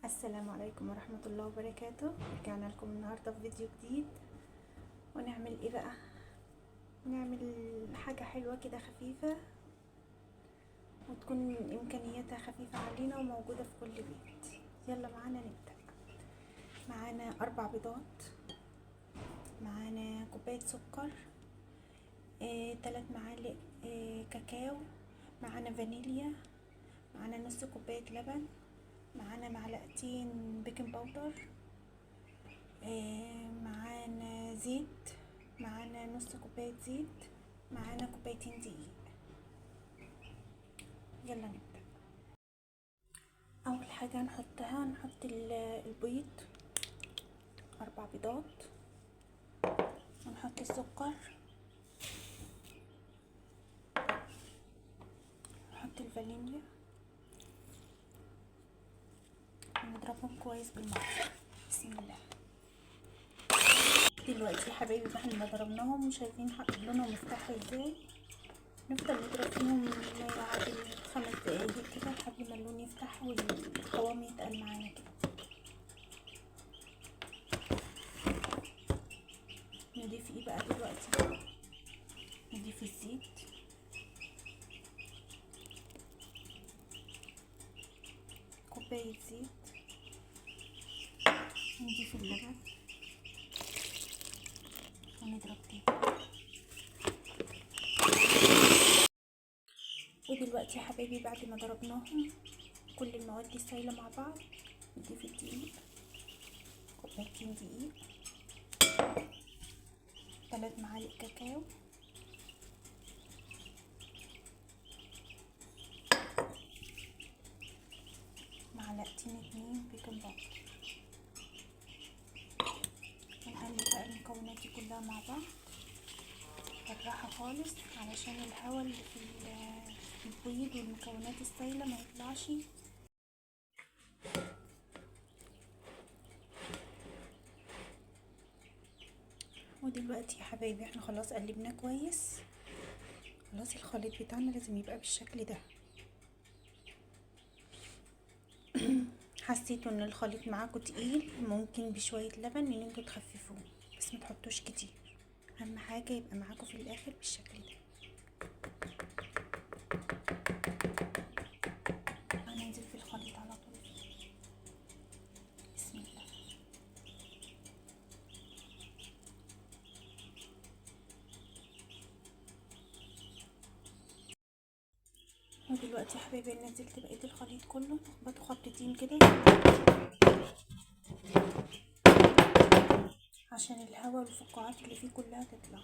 السلام عليكم ورحمة الله وبركاته. رجعنا لكم النهاردة في فيديو جديد. ونعمل ايه بقى؟ نعمل حاجة حلوة كده خفيفة وتكون امكانياتها خفيفة علينا وموجودة في كل بيت. يلا معانا نبدأ. معانا 4 بيضات، معانا كوباية سكر، 3 معالق كاكاو، معانا فانيليا، معانا نص كوباية لبن، معانا معلقتين بيكنج باودر، معانا زيت، معانا نص كوباية زيت، معانا كوبايتين دقيق. يلا نبدأ. اول حاجة هنحط البيض، 4 بيضات، ونحط السكر، نحط الفانيليا، ونضربهم كويس بالمضرب. بسم الله. دلوقتي يا حبايبي بعد ما ضربناهم وشايفين لونهم مفتاح ازاي، نفضل نضرب فيهم ما يعادل 5 دقايق كده لحد ما اللون يفتح والقوام يتقل معانا كده. نضيف ايه بقى دلوقتي؟ نضيف الزيت، كوباية زيت، نضيف اللبن ونضرب تاني. ودلوقتي يا حبايبي بعد ما ضربناهم كل المواد دي سايله مع بعض، نضيف الدقيق، كوبايتين دقيق، 3 معالق كاكاو، معلقتين 2 بيكنج باودر. ونقلب بقى المكونات دي كلها مع بعض بالراحه خالص علشان الهواء اللي في البيض والمكونات السايله ما يطلعش. ودلوقتي يا حبايبي احنا خلاص قلبناه كويس، خلاص الخليط بتاعنا لازم يبقى بالشكل ده. حسيتوا ان الخليط معاكم تقيل، ممكن بشويه لبن ان انتوا تخففوه، بس ما تحطوش كتير. اهم حاجه يبقى معاكم في الاخر بالشكل ده. هننزل في الخليط على طول. بسم الله. ودلوقتي يا حبايبي نزلت بقيه الخليط كله، اخبطوا خبطتين كده عشان الهواء والفقاعات اللي فيه كلها تطلع.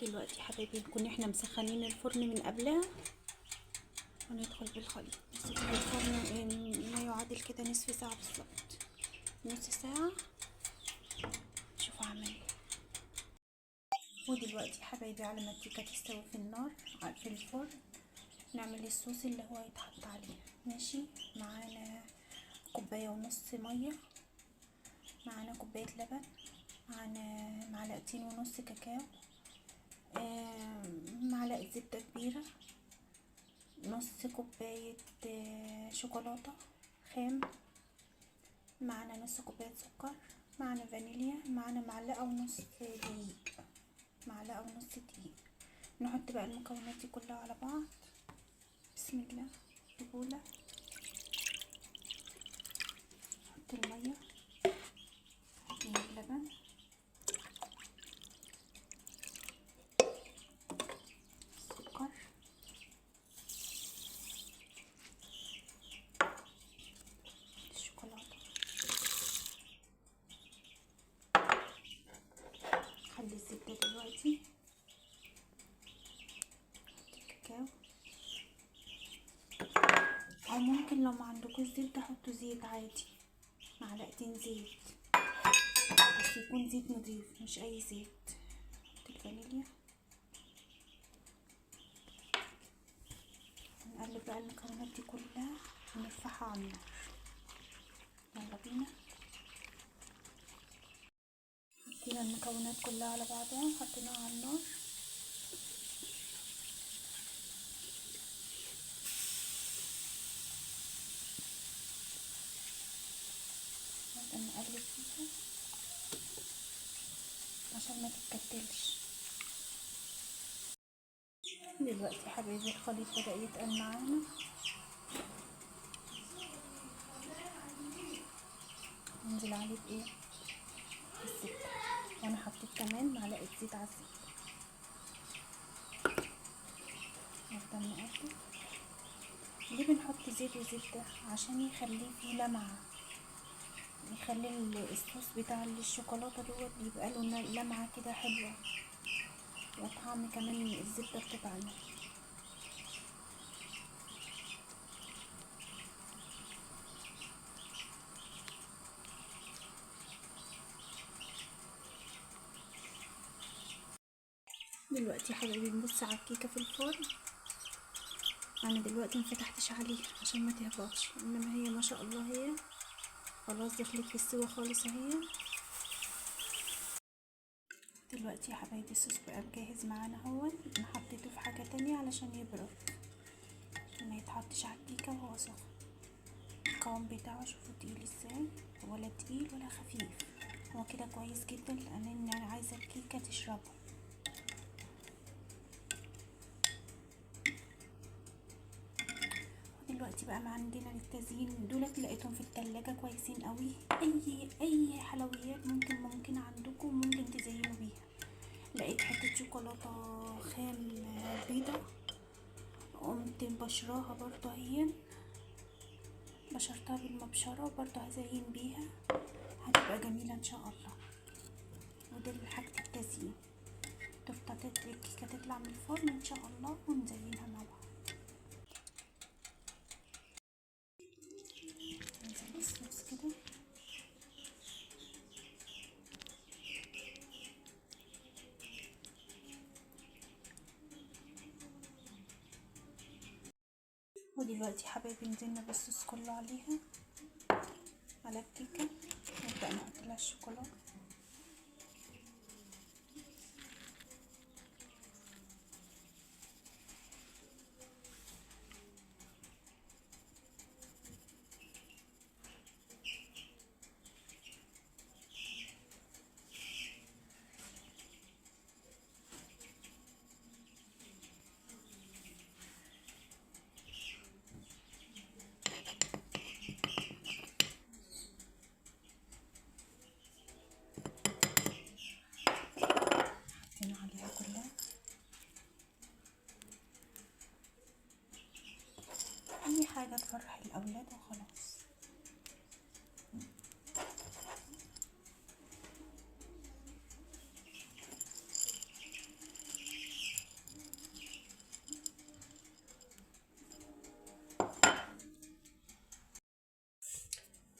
دلوقتي يا حبايبي نكون احنا مسخنين الفرن من قبلها وندخل بالخليط. نسيب الفرن ما يعادل كده نصف ساعه بالظبط، نص ساعه. شوفوا عمل ايه. ودلوقتي يا حبايبي على ما الكيكه تستوي في النار في الفرن، نعمل الصوص اللي هو يتحط عليه. ماشي. معانا كوبايه ونص ميه، معانا كوبايه لبن، معانا معلقتين ونص كاكاو، معلقه زبده كبيره، نص كوبايه شوكولاته خام، معانا نص كوبايه سكر، معانا فانيليا، معانا معلقه ونص دقيق، معلقه ونص دقيق. نحط بقى المكونات دي كلها على بعض. بسم الله. بولة، نحط الميه، اللبن، السكر، الشوكولاته، خلي الزبده دلوقتي، الكاكاو، او ممكن لو ما عندكوش زبده حطوا زيت عادي، معلقتين زيت بس يكون زيت نضيف مش اي زيت. نحط الفانيليا، نقلب بقى المكونات دي كلها ونرفعها على النار. يلا بينا. حطينا المكونات كلها على بعضها، حطيناها على النار. عشان ما تتكتلش. دلوقتي يا حبايبي الخليط بدأ يتقل معانا، ننزل عليه بايه؟ الزبدة. وانا حطيت كمان معلقة زيت على الزبدة. نفضل نقلب. ليه بنحط زيت وزبدة؟ عشان يخليه فيه لمعة، يخلي الصوص بتاع الشوكولاتة دوت بيبقى له لمعة كده حلوة، وطعم كمان الزبدة بتطعمه. دلوقتي يا حبايبي نبص على الكيكة في الفرن. انا دلوقتي مفتحتش عليها عشان ما تهبطش، انما هي ما شاء الله هي خلاص دخلت في السوا خالص اهي. دلوقتي يا حبايبي الصوص بقى جاهز معانا اهو. انا حطيته في حاجة تانية علشان يبرد، عشان ما يتحطش على الكيكة وهو سخن. القوام بتاعه شوفوا تقيل ازاي، ولا تقيل ولا خفيف، هو كده كويس جدا، لان انا عايزة الكيكة تشربه. دلوقتي بقى ما عندنا للتزيين دولت، لقيتهم في التلاجة كويسين قوي. اي حلويات ممكن عندكم ممكن تزينوا بيها. لقيت حتة شوكولاتة خام بيضة، قمت مبشراها برضه اهي، بشرتها بالمبشرة برضه هزين بيها، هتبقى جميلة ان شاء الله. ودي حاجة التزيين. الكيكة تطلع من الفرن ان شاء الله ونزينها مع بعض. ننزل الصوص كده. ودلوقتي يا حبايبي نزلنا بالصوص كله عليها، على الكيكة. نبدأ نحط لها الشوكولاتة. حطينا عليها كلها. اي حاجة تفرح الاولاد وخلاص.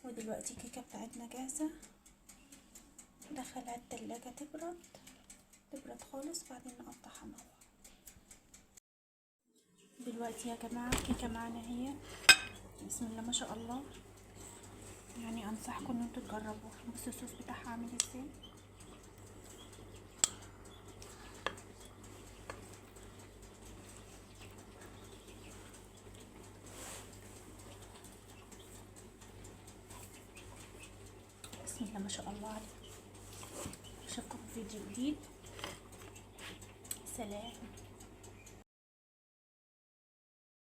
ودلوقتي الكيكة بتاعتنا جاهزة، ندخلها التلاجة تبرد خالص، بعدين نقطعها مع بعض. دلوقتي يا جماعة الكيكة معانا هي، بسم الله ما شاء الله. يعني انصحكم ان انتوا تجربوها. بصوا الصوص بتاعها عامل ازاي. بسم الله ما شاء الله عليه. اشوفكم في فيديو جديد. سلام.